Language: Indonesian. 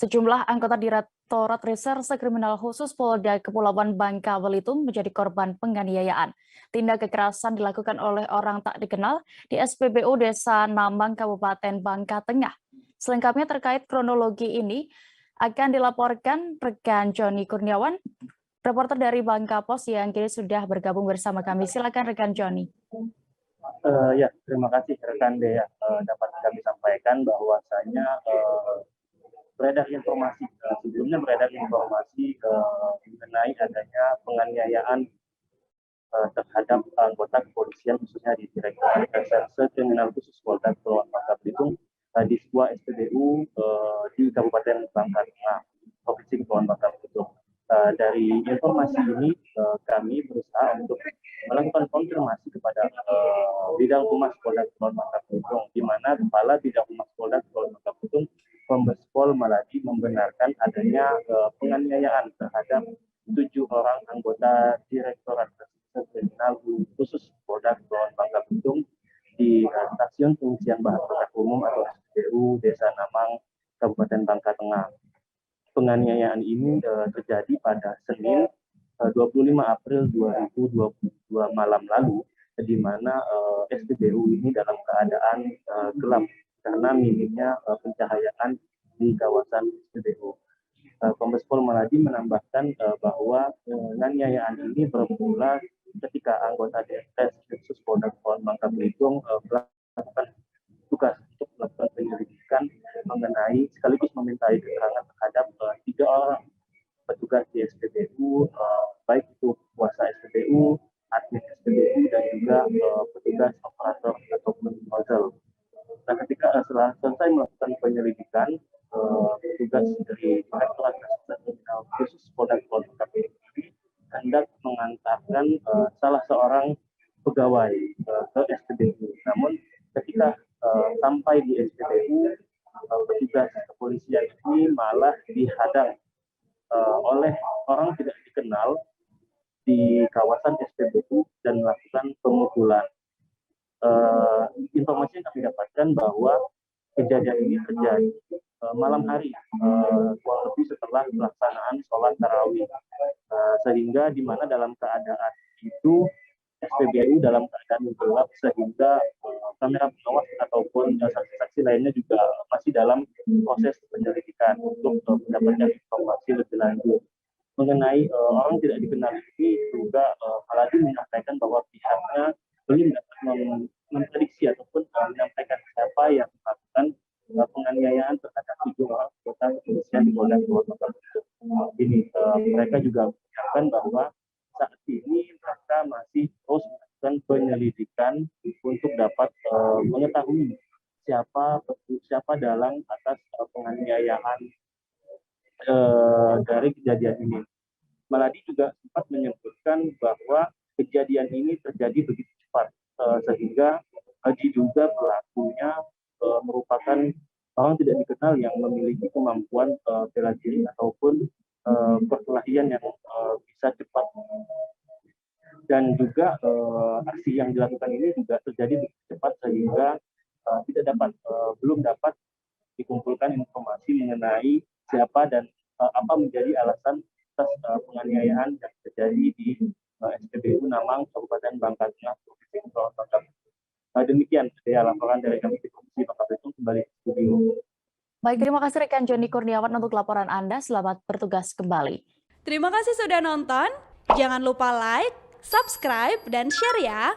Sejumlah anggota Direktorat Reserse Kriminal Khusus Polda Kepulauan Bangka Belitung menjadi korban penganiayaan. Tindak kekerasan dilakukan oleh orang tak dikenal di SPBU Desa Namang, Kabupaten Bangka Tengah. Selengkapnya terkait kronologi ini akan dilaporkan rekan Joni Kurniawan, reporter dari Bangka Pos yang kini sudah bergabung bersama kami. Silakan rekan Joni. Ya, terima kasih rekan Dea. Dapat kami sampaikan bahwasanya beredar informasi sebelumnya mengenai adanya penganiayaan terhadap anggota kepolisian khususnya di Direktorat Reserse Kriminal Khusus Polda Kepulauan Bangka Belitung di sebuah SPBU di Kabupaten Bangka Tengah, Provinsi Kepulauan Bangka Belitung. Dari informasi ini kami berusaha untuk melakukan konfirmasi kepada Bidang Humas Polda Kepulauan Bangka Belitung, di mana Kepala Bidang Humas Polda Kepulauan Bangka Belitung, Kombes Pol Maladi, membenarkan adanya penganiayaan terhadap 7 orang anggota Direktorat Reserse Kriminal Khusus Polda Kepulauan Bangka Belitung di Stasiun Pengisian Bahan Bakar Umum atau SPBU Desa Namang, Kabupaten Bangka Tengah. Penganiayaan ini terjadi pada Senin 25 April 2022 malam lalu, di mana SPBU ini dalam keadaan gelap karena minimnya pencahayaan di kawasan SPBU. Kombes Pol Maladi menambahkan bahwa penganiayaan ini bermula ketika anggota DRS Khusus Polda Kepulauan Bangka Belitung melakukan tugas untuk melakukan penyelidikan mengenai sekaligus memintai keterangan terhadap 3 orang petugas di SPBU, baik itu kuasa SPBU, admin SPBU, dan juga petugas operator ataupun nozzle. Nah, ketika setelah selesai melakukan penyelidikan, petugas dari Direktorat Reserse Kriminal Khusus Polda Kepulauan Bangka Belitung hendak mengantarkan salah seorang pegawai ke SPBU. Namun ketika sampai di SPBU, petugas kepolisian ini malah dihadang oleh orang tidak dikenal di kawasan SPBU dan melakukan pemukulan. Informasi yang kami dapatkan bahwa kejadian ini terjadi malam hari, kurang lebih setelah pelaksanaan sholat tarawih, sehingga di mana dalam keadaan itu SPBU dalam keadaan gelap, sehingga kamera pengawas ataupun saksi-saksi lainnya juga masih dalam proses penyelidikan untuk mendapatkan informasi lebih lanjut. Mengenai orang tidak dikenal ini juga Maladi menyampaikan bahwa pihaknya belum dapat memprediksi ataupun menyampaikan siapa yang melakukan penganiayaan terhadap 7 orang anggota kepolisian di Polda Kepulauan Bangka Belitung. Ini mereka juga menyampaikan bahwa saat ini mereka masih terus melakukan penyelidikan untuk dapat mengetahui siapa dalang atas penganiayaan dari kejadian ini. Maladi juga sempat menyebutkan bahwa kejadian ini terjadi begitu cepat, sehingga diduga pelakunya merupakan orang tidak dikenal yang memiliki kemampuan bela diri ataupun perkelahian yang bisa cepat. Dan juga aksi yang dilakukan ini juga terjadi begitu cepat sehingga belum dapat dikumpulkan informasi mengenai siapa dan apa menjadi alasan atas penganiayaan yang terjadi di SPBU Namang, Kabupaten Bangka Tengah, Provinsi Kepulauan Bangka Belitung. Demikian laporan dari kami di Provinsi Bangka Belitung. Kembali ke studio. Baik, terima kasih rekan Joni Kurniawan untuk laporan Anda. Selamat bertugas kembali. Terima kasih sudah nonton. Jangan lupa like, subscribe, dan share ya.